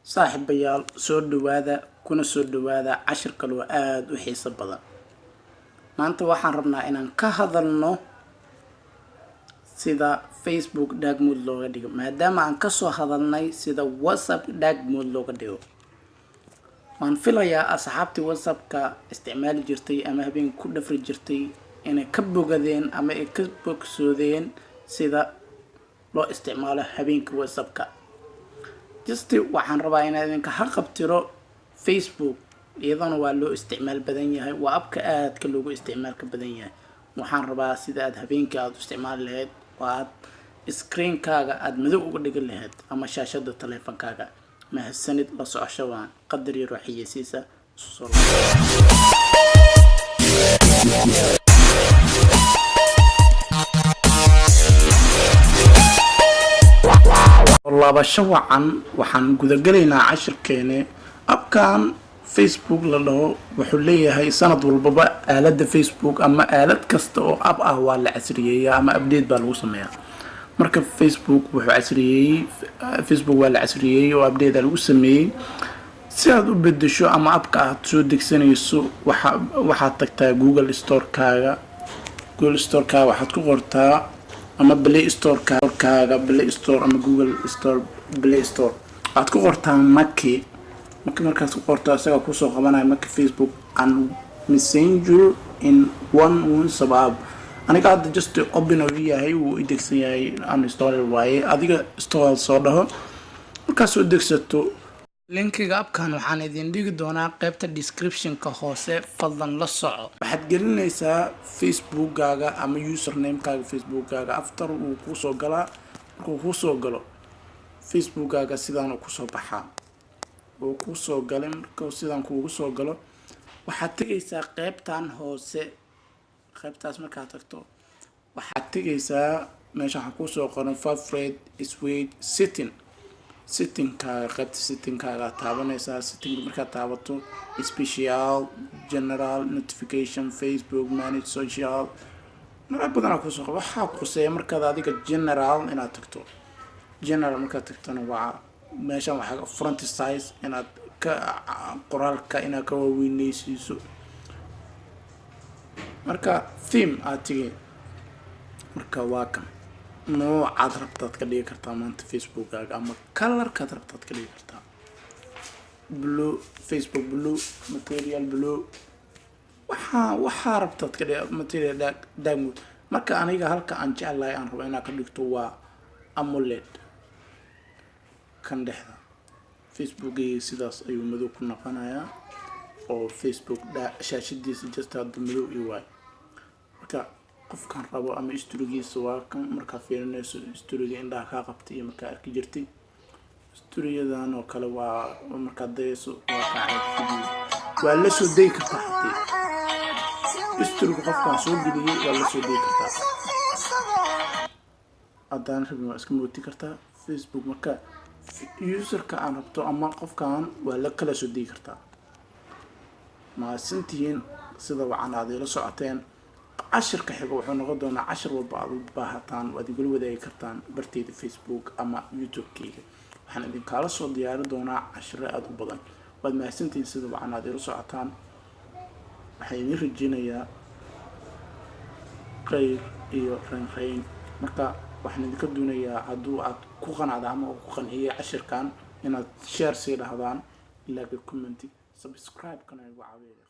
saaxiibayaal soo dhawaada kuna soo dhawaada cashir kale oo aad u xiiso badan. maanta waxaan rabnaa inaan ka hadalno sida Facebook dark mode looga dhigo maadaama aan ka soo hadalnay sida WhatsApp dark mode looga dhigo. waan filayaa asxaabtii WhatsApp-ka isticmaali jirtay ama habeen ku dhafri jirtay inay ka bogadeen ama ay ka bogsoodeen sida loo isticmaalo habeenka WhatsApp-ka. just waxaan rabaa inaan idinka qabtiro Facebook iyadana waa loo isticmaal badan yahay, waa abka aadka loogu isticmaalka badan yahay. waxaan rabaa sida aad habeenkii aad u isticmaali lahayd waa screen-kaaga aad madow uga dhigi lahayd ama shaashada taleefankaaga. mahadsanid la socosho waan qadar yar waxaysiisa soo laabasho waxaan gudagalaynaa cashirkeena. abkaan Facebook la dhaho wuxuu leeyahay sanad walbaba aalada Facebook ama aalad kasta oo ab ah waa la casriyeeyaa ama update baa lagu sameeyaa. marka Facebook waa la casriyeeyay oo update lagu sameeyay. si aad u bedesho ama abka aad soo degsanayso waxaad tagtaa Google Store-kaaga waxaad ku qortaa ama Play Store-kaaga Play Store ama Google Store Play Store aad ku qortaa markaas ku qortaa isaga ku soo qabanaya marka Facebook and Messenger in one sabab aniga hadda just open oo yahay uu idegsan yahay uninstall waaye adiga install soo dhaho markaas soo degsato linkiga abkan waxaan idin dhigi doonaa qaybta description-ka hoose fadlan la soco. waxaad gelinaysaa Facebook-gaaga ama username-kaaga Facebook-gaaga after uu ku soo galaa. markuu ku soo galo Facebook-gaaga sidaan ku soo baxaa oo ku soo galay. markuu sidaan kuugu soo galo waxaad tagaysaa qaybtan hoose. qaybtaas markaad tagto waxaad tagaysaa meesha waxa ku soo qoran favorite switch setting-kaaga qaybta setting-kaaga taabanaysaa. setting markaad taabato special general notification Facebook manage social nooc badan ku soo waxa quseeya markaad adiga general inaad tagto. general markaad tagtana waa meeshan waxa front size inaad ka qoraalka inaad ka weynaysiiso. marka theme aad tigi marka waa kan noocaad rabtaad ka dhigi kartaa maanta Facebook-gaaga ama color-kaad rabtaad ka dhigi kartaa blue Facebook blue material blue waxa rabtaad ka dhigi material dark mode. marka aniga halka aan jeclahay aan rabo inaan ka dhigto waa AMOLED kan dhexda. Facebook-gayga sidaas ayuu madow ku noqonayaa oo Facebook shaashadiisa just hadda madow iyo waay. marka qofkan rabo ama historigiisa waa kan marka fiirinayso historiga indhaha ka qabtay iyo marka arki jirtay historiyadan oo kale waa marka dayso waa la soo day kartaa historiga qofkan soo geliyay waa la soo day kartaa. adaan rabno iska mooti kartaa Facebook marka user-ka aan rabto ama qofkan waa la kala soo day kartaa. mahadsantihiin sida wacan aad ila socoteen. cashirka xiga wuxuu noqon doonaa cashir walba aad u baahataan waad igula wadaagi kartaan bartayda Facebook ama YouTube-kayga. waxaan idin kala soo diyaari doonaa cashiro aad u badan. waad mahadsantihiin sida wacan aad ila socotaan. waxaan idin rajeynayaa khayr iyo rayn. marka waxaan idinka doonayaa hadduu aad ku qanacdo ama ku qanciyay cashirkan inaad share sii dhahdaan like comment subscribe kana igu caawiya.